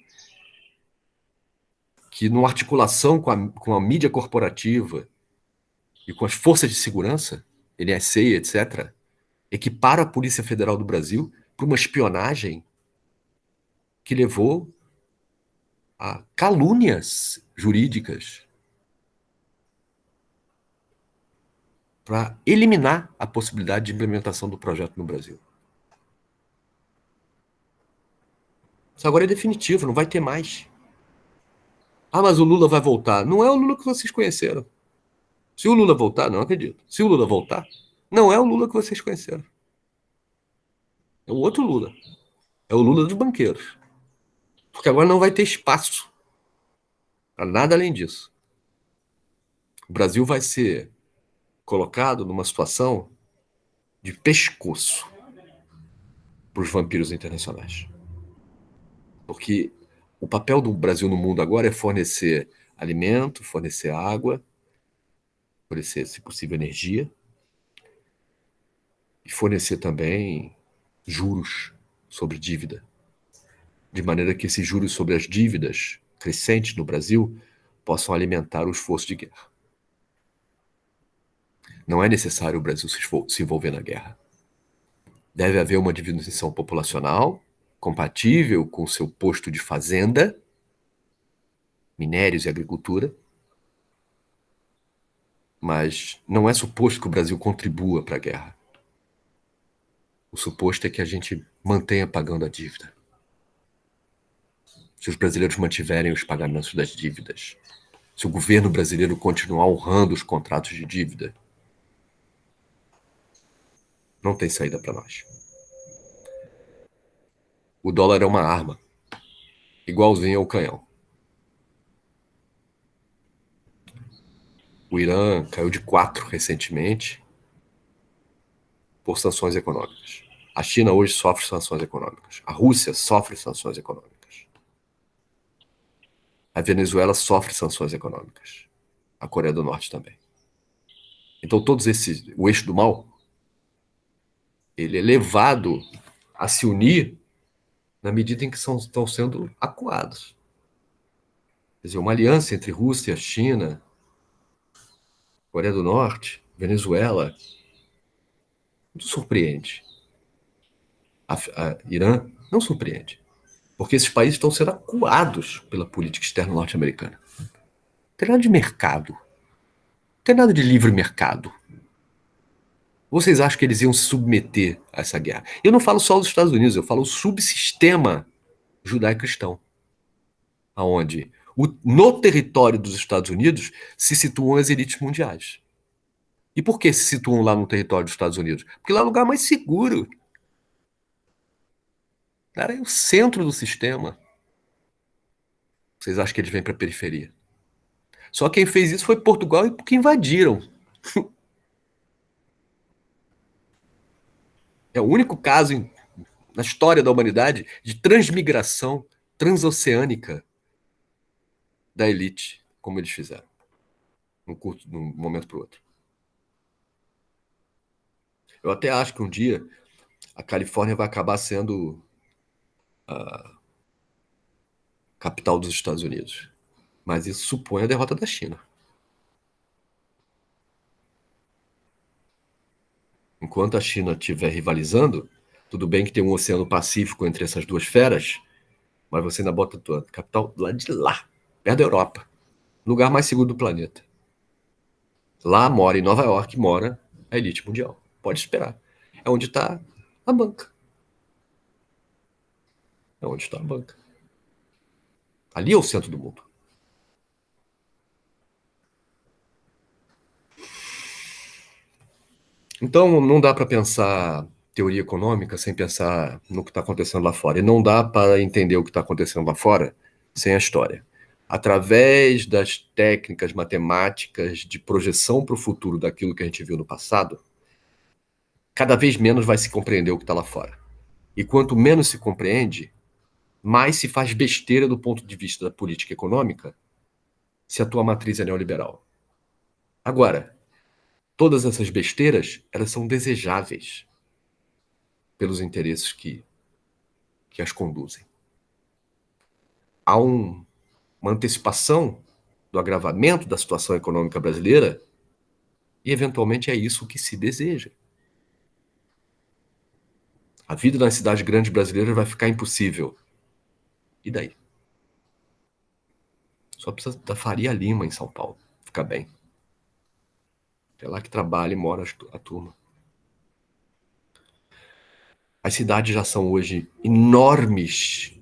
Speaker 1: que, numa articulação com a mídia corporativa e com as forças de segurança, NSA, etc., equipara a Polícia Federal do Brasil para uma espionagem que levou a calúnias jurídicas para eliminar a possibilidade de implementação do projeto no Brasil. Isso agora é definitivo, não vai ter mais. Ah, mas o Lula vai voltar. Não é o Lula que vocês conheceram. Se o Lula voltar, não acredito. Se o Lula voltar, não é o Lula que vocês conheceram. É o outro Lula. É o Lula dos banqueiros. Porque agora não vai ter espaço Nada além disso. O Brasil vai ser colocado numa situação de pescoço para os vampiros internacionais. Porque o papel do Brasil no mundo agora é fornecer alimento, fornecer água, fornecer, se possível, energia e fornecer também juros sobre dívida, de maneira que esses juros sobre as dívidas crescentes no Brasil possam alimentar o esforço de guerra. Não é necessário o Brasil se envolver na guerra. Deve haver uma diminuição populacional compatível com o seu posto de fazenda, minérios e agricultura, mas não é suposto que o Brasil contribua para a guerra. O suposto é que a gente mantenha pagando a dívida. Se os brasileiros mantiverem os pagamentos das dívidas, se o governo brasileiro continuar honrando os contratos de dívida, não tem saída para nós. O dólar é uma arma, igualzinho ao canhão. O Irã caiu de 4 recentemente por sanções econômicas. A China hoje sofre sanções econômicas. A Rússia sofre sanções econômicas. A Venezuela sofre sanções econômicas. A Coreia do Norte também. Então, o eixo do mal, ele é levado a se unir na medida em que estão sendo acuados. Quer dizer, uma aliança entre Rússia, China, Coreia do Norte, Venezuela, não surpreende. A Irã não surpreende, porque esses países estão sendo acuados pela política externa norte-americana. Não tem nada de mercado, não tem nada de livre mercado. Vocês acham que eles iam se submeter a essa guerra? Eu não falo só dos Estados Unidos, eu falo o subsistema judaico-cristão, aonde no território dos Estados Unidos se situam as elites mundiais. E por que se situam lá no território dos Estados Unidos? Porque lá é o lugar mais seguro. Cara, é o centro do sistema. Vocês acham que eles vêm para a periferia? Só quem fez isso foi Portugal e porque invadiram. É o único caso na história da humanidade de transmigração transoceânica da elite, como eles fizeram, num momento para o outro. Eu até acho que um dia a Califórnia vai acabar sendo a capital dos Estados Unidos. Mas isso supõe a derrota da China. Enquanto a China estiver rivalizando, tudo bem que tem um oceano Pacífico entre essas duas feras, mas você ainda bota a capital lá de lá, perto da Europa, lugar mais seguro do planeta. Lá mora, em Nova York, mora a elite mundial. Pode esperar. É onde está a banca. É onde está a banca. Ali é o centro do mundo. Então, não dá para pensar teoria econômica sem pensar no que está acontecendo lá fora. E não dá para entender o que está acontecendo lá fora sem a história. Através das técnicas matemáticas de projeção para o futuro daquilo que a gente viu no passado, cada vez menos vai se compreender o que está lá fora. E quanto menos se compreende, mais se faz besteira do ponto de vista da política econômica se a tua matriz é neoliberal. Agora, todas essas besteiras, elas são desejáveis pelos interesses que as conduzem. Há uma antecipação do agravamento da situação econômica brasileira e, eventualmente, é isso que se deseja. A vida nas cidades grandes brasileiras vai ficar impossível. E daí? Só precisa da Faria Lima em São Paulo. Fica bem. É lá que trabalha e mora a turma. As cidades já são hoje enormes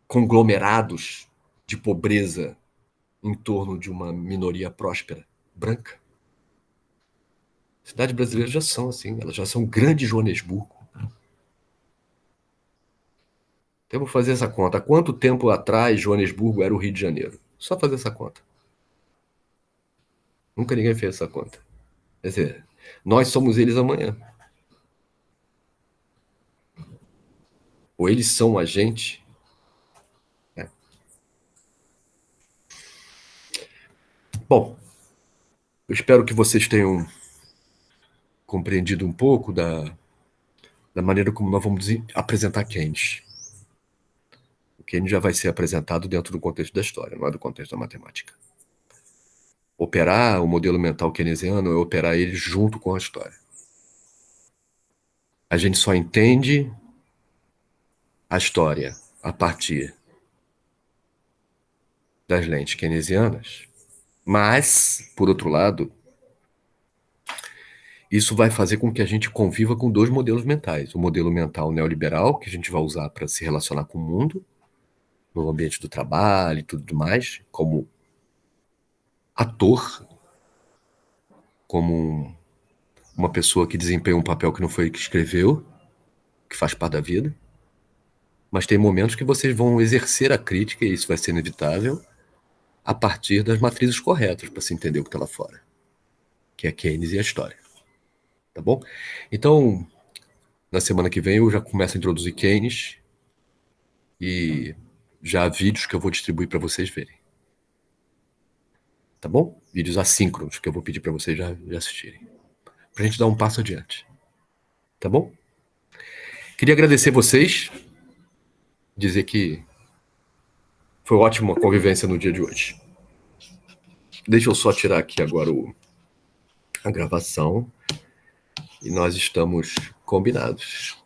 Speaker 1: conglomerados de pobreza em torno de uma minoria próspera, branca. Cidades brasileiras já são assim, elas já são grande Joanesburgo. Então, eu vou fazer essa conta. Há quanto tempo atrás Joanesburgo era o Rio de Janeiro? Só fazer essa conta. Nunca ninguém fez essa conta. Quer dizer, nós somos eles amanhã. Ou eles são a gente. Né? Bom, eu espero que vocês tenham compreendido um pouco da maneira como nós vamos apresentar Keynes. O Keynes já vai ser apresentado dentro do contexto da história, não é do contexto da matemática. Operar o modelo mental keynesiano é operar ele junto com a história. A gente só entende a história a partir das lentes keynesianas, mas, por outro lado, isso vai fazer com que a gente conviva com dois modelos mentais. O modelo mental neoliberal, que a gente vai usar para se relacionar com o mundo, no ambiente do trabalho e tudo mais, como ator, como uma pessoa que desempenha um papel que não foi ele que escreveu, que faz parte da vida. Mas tem momentos que vocês vão exercer a crítica, e isso vai ser inevitável, a partir das matrizes corretas para se entender o que está lá fora, que é Keynes e a história. Tá bom? Então, na semana que vem eu já começo a introduzir Keynes e já há vídeos que eu vou distribuir para vocês verem. Tá bom? Vídeos assíncronos que eu vou pedir para vocês já assistirem. Pra gente dar um passo adiante. Tá bom? Queria agradecer vocês, dizer que foi ótima a convivência no dia de hoje. Deixa eu só tirar aqui agora a gravação e nós estamos combinados.